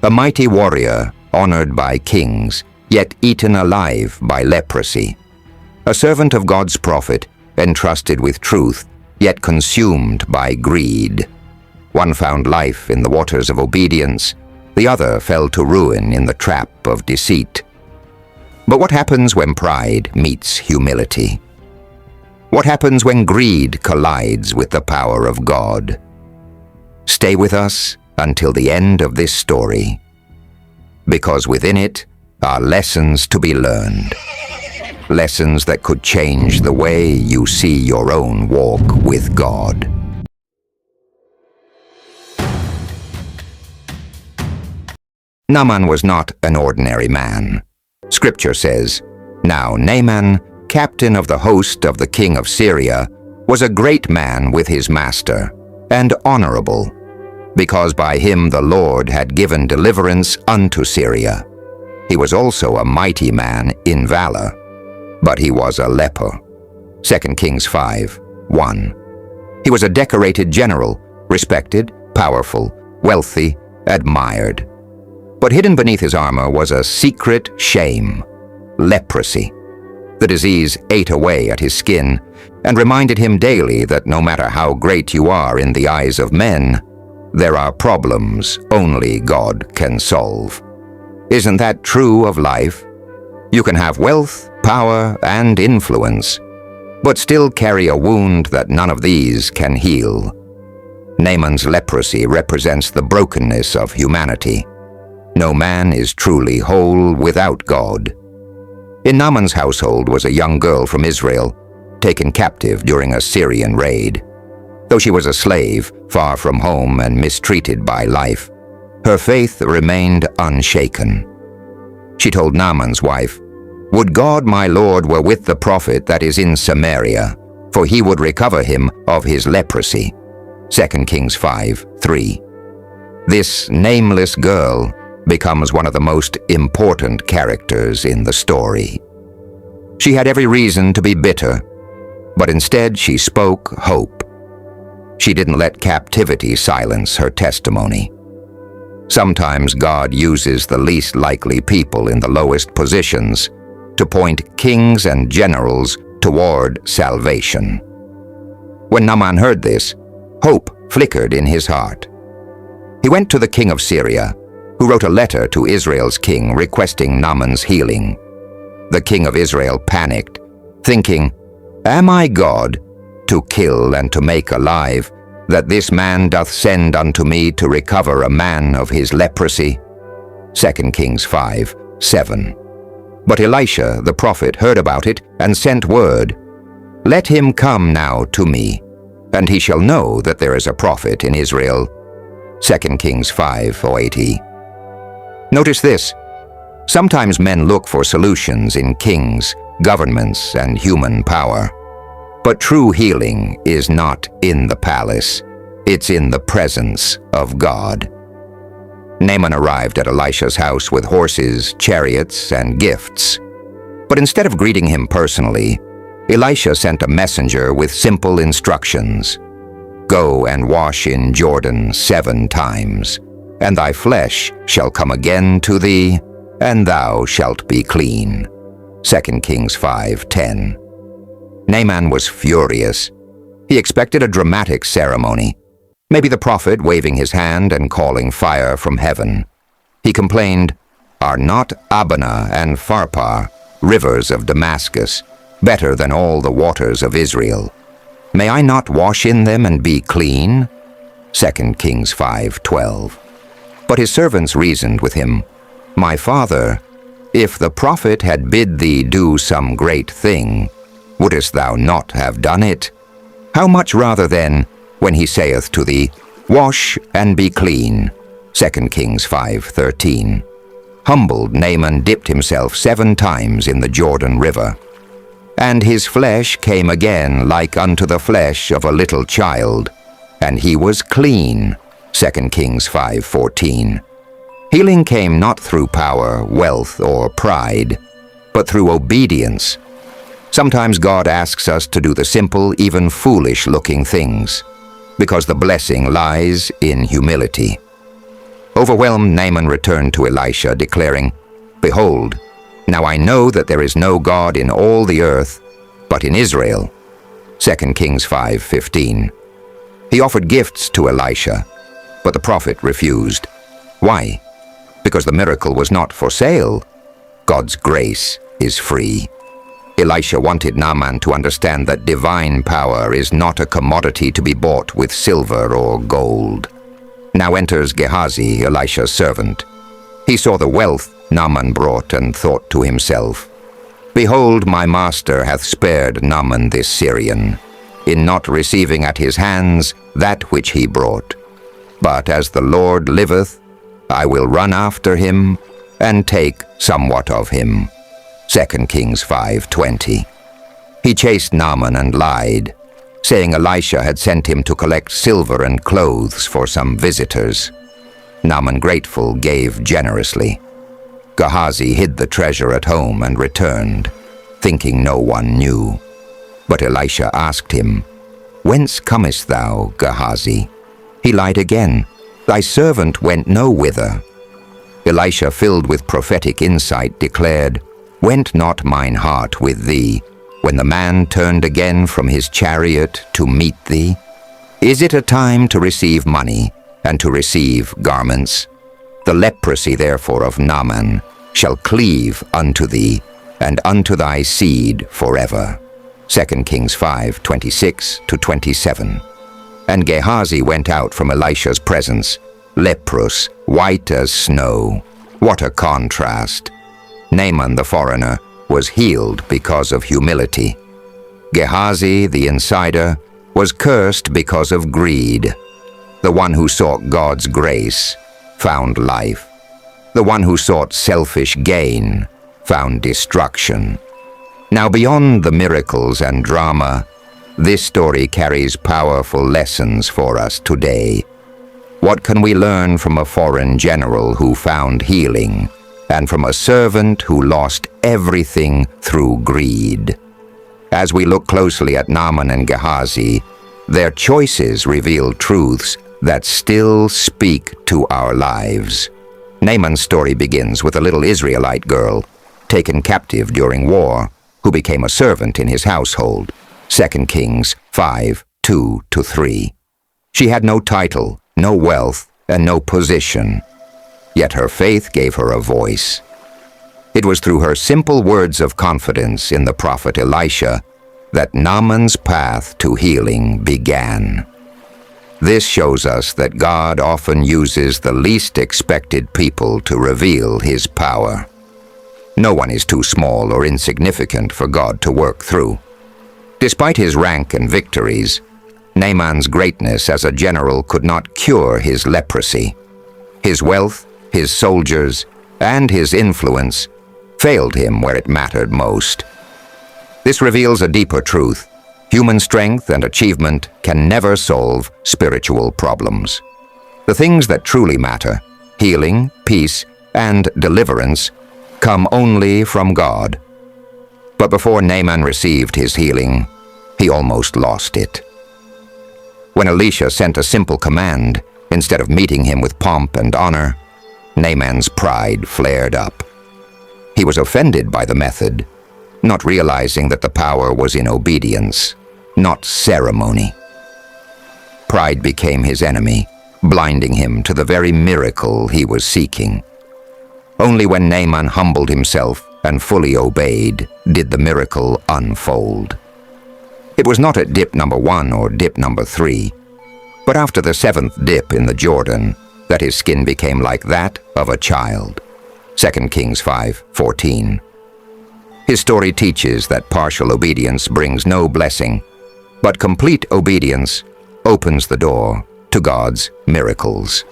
a mighty warrior honored by kings, yet eaten alive by leprosy. A servant of God's prophet, entrusted with truth, yet consumed by greed. One found life in the waters of obedience, the other fell to ruin in the trap of deceit. But what happens when pride meets humility? What happens when greed collides with the power of God? Stay with us until the end of this story, because within it are lessons to be learned. Lessons that could change the way you see your own walk with God. Naaman was not an ordinary man. Scripture says, "Now Naaman, captain of the host of the king of Syria, was a great man with his master, and honorable, because by him the Lord had given deliverance unto Syria. He was also a mighty man in valor, but he was a leper." 2 Kings 5:1. He was a decorated general, respected, powerful, wealthy, admired. But hidden beneath his armor was a secret shame, leprosy. The disease ate away at his skin and reminded him daily that no matter how great you are in the eyes of men, there are problems only God can solve. Isn't that true of life? You can have wealth, power, and influence, but still carry a wound that none of these can heal. Naaman's leprosy represents the brokenness of humanity. No man is truly whole without God. In Naaman's household was a young girl from Israel, taken captive during a Syrian raid. Though she was a slave, far from home and mistreated by life, her faith remained unshaken. She told Naaman's wife, "Would God my Lord were with the prophet that is in Samaria, for he would recover him of his leprosy." 2 Kings 5:3. This nameless girl becomes one of the most important characters in the story. She had every reason to be bitter, but instead she spoke hope. She didn't let captivity silence her testimony. Sometimes God uses the least likely people in the lowest positions to point kings and generals toward salvation. When Naaman heard this, hope flickered in his heart. He went to the king of Syria, who wrote a letter to Israel's king requesting Naaman's healing. The king of Israel panicked, thinking, "Am I God, to kill and to make alive, that this man doth send unto me to recover a man of his leprosy?" 2 Kings 5:7. But Elisha the prophet heard about it and sent word, "Let him come now to me, and he shall know that there is a prophet in Israel." 2 Kings 5:80. Notice this. Sometimes men look for solutions in kings, governments, and human power. But true healing is not in the palace. It's in the presence of God. Naaman arrived at Elisha's house with horses, chariots, and gifts. But instead of greeting him personally, Elisha sent a messenger with simple instructions. "Go and wash in Jordan 7 times. And thy flesh shall come again to thee, and thou shalt be clean." 2 Kings 5:10. Naaman was furious. He expected a dramatic ceremony, maybe the prophet waving his hand and calling fire from heaven. He complained, "Are not Abana and Pharpar, rivers of Damascus, better than all the waters of Israel? May I not wash in them and be clean?" 2 Kings 5:12. But his servants reasoned with him, "My father, if the prophet had bid thee do some great thing, wouldest thou not have done it? How much rather then, when he saith to thee, Wash and be clean." 2 Kings 5:13. Humbled, Naaman dipped himself 7 times in the Jordan River. "And his flesh came again like unto the flesh of a little child, and he was clean." 2 Kings 5:14. Healing came not through power, wealth, or pride, but through obedience. Sometimes God asks us to do the simple, even foolish-looking things, because the blessing lies in humility. Overwhelmed, Naaman returned to Elisha, declaring, "Behold, now I know that there is no God in all the earth, but in Israel." 2 Kings 5:15. He offered gifts to Elisha, but the prophet refused. Why? Because the miracle was not for sale. God's grace is free. Elisha wanted Naaman to understand that divine power is not a commodity to be bought with silver or gold. Now enters Gehazi, Elisha's servant. He saw the wealth Naaman brought and thought to himself, "Behold, my master hath spared Naaman this Syrian, in not receiving at his hands that which he brought. But as the Lord liveth, I will run after him, and take somewhat of him." 2 Kings 5:20. He chased Naaman and lied, saying Elisha had sent him to collect silver and clothes for some visitors. Naaman, grateful, gave generously. Gehazi hid the treasure at home and returned, thinking no one knew. But Elisha asked him, "Whence comest thou, Gehazi?" He lied again, "Thy servant went no whither." Elisha, filled with prophetic insight, declared, "Went not mine heart with thee, when the man turned again from his chariot to meet thee? Is it a time to receive money, and to receive garments? The leprosy therefore of Naaman shall cleave unto thee, and unto thy seed forever." 2 Kings 5:26-27. And Gehazi went out from Elisha's presence, leprous, white as snow. What a contrast! Naaman the foreigner was healed because of humility. Gehazi the insider was cursed because of greed. The one who sought God's grace found life. The one who sought selfish gain found destruction. Now, beyond the miracles and drama, this story carries powerful lessons for us today. What can we learn from a foreign general who found healing, and from a servant who lost everything through greed? As we look closely at Naaman and Gehazi, their choices reveal truths that still speak to our lives. Naaman's story begins with a little Israelite girl taken captive during war, who became a servant in his household. 2 Kings 5:2-3. She had no title, no wealth, and no position, yet her faith gave her a voice. It was through her simple words of confidence in the prophet Elisha that Naaman's path to healing began. This shows us that God often uses the least expected people to reveal his power. No one is too small or insignificant for God to work through. Despite his rank and victories, Naaman's greatness as a general could not cure his leprosy. His wealth, his soldiers, and his influence failed him where it mattered most. This reveals a deeper truth. Human strength and achievement can never solve spiritual problems. The things that truly matter, healing, peace, and deliverance, come only from God. But before Naaman received his healing, he almost lost it. When Elisha sent a simple command, instead of meeting him with pomp and honor, Naaman's pride flared up. He was offended by the method, not realizing that the power was in obedience, not ceremony. Pride became his enemy, blinding him to the very miracle he was seeking. Only when Naaman humbled himself and fully obeyed did the miracle unfold. It was not at dip number 1 or dip number 3, but after the 7th dip in the Jordan that his skin became like that of a child. 2 Kings 5:14. His story teaches that partial obedience brings no blessing, but complete obedience opens the door to God's miracles.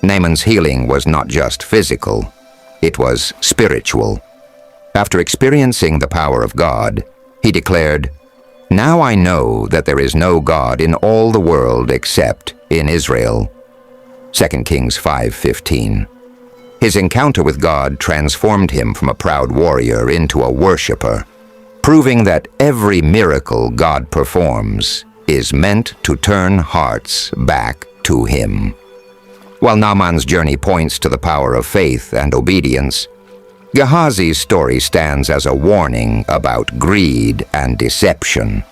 Naaman's healing was not just physical, it was spiritual. After experiencing the power of God, he declared, "Now I know that there is no God in all the world except in Israel." 2 Kings 5:15. His encounter with God transformed him from a proud warrior into a worshiper, proving that every miracle God performs is meant to turn hearts back to him. While Naaman's journey points to the power of faith and obedience, Gehazi's story stands as a warning about greed and deception.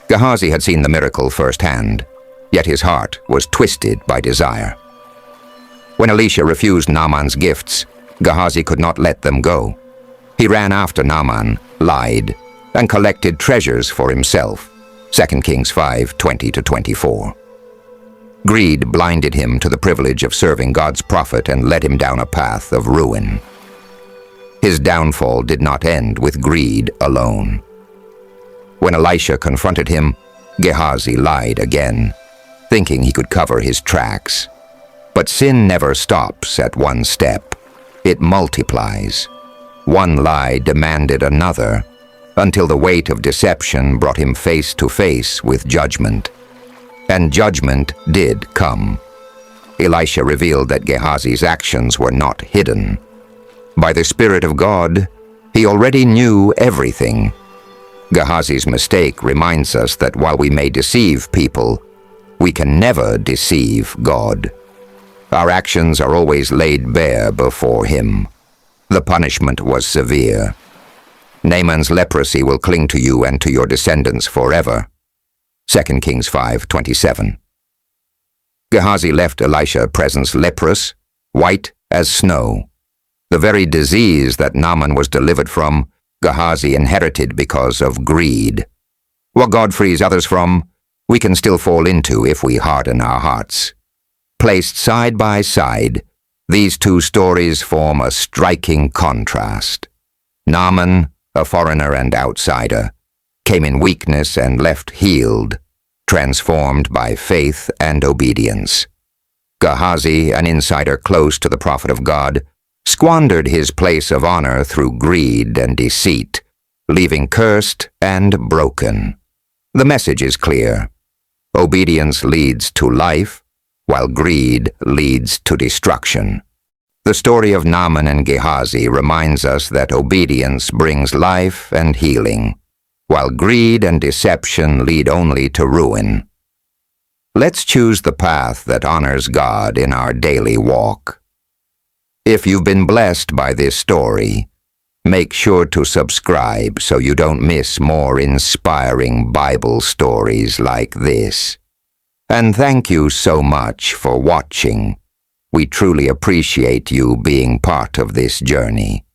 Gehazi had seen the miracle firsthand, yet his heart was twisted by desire. When Elisha refused Naaman's gifts, Gehazi could not let them go. He ran after Naaman, lied, and collected treasures for himself. 2 Kings 5:20-24. Greed blinded him to the privilege of serving God's prophet and led him down a path of ruin. His downfall did not end with greed alone. When Elisha confronted him, Gehazi lied again, thinking he could cover his tracks. But sin never stops at one step. It multiplies. One lie demanded another, until the weight of deception brought him face to face with judgment. And judgment did come. Elisha revealed that Gehazi's actions were not hidden. By the Spirit of God, he already knew everything. Gehazi's mistake reminds us that while we may deceive people, we can never deceive God. Our actions are always laid bare before him. The punishment was severe. Naaman's leprosy will cling to you and to your descendants forever. 2 Kings 5:27. Gehazi left Elisha's presence leprous, white as snow. The very disease that Naaman was delivered from, Gehazi inherited because of greed. What God frees others from, we can still fall into if we harden our hearts. Placed side by side, these two stories form a striking contrast. Naaman, a foreigner and outsider, came in weakness and left healed, transformed by faith and obedience. Gehazi, an insider close to the prophet of God, squandered his place of honor through greed and deceit, leaving cursed and broken. The message is clear. Obedience leads to life, while greed leads to destruction. The story of Naaman and Gehazi reminds us that obedience brings life and healing, while greed and deception lead only to ruin. Let's choose the path that honors God in our daily walk. If you've been blessed by this story, make sure to subscribe so you don't miss more inspiring Bible stories like this. And thank you so much for watching. We truly appreciate you being part of this journey.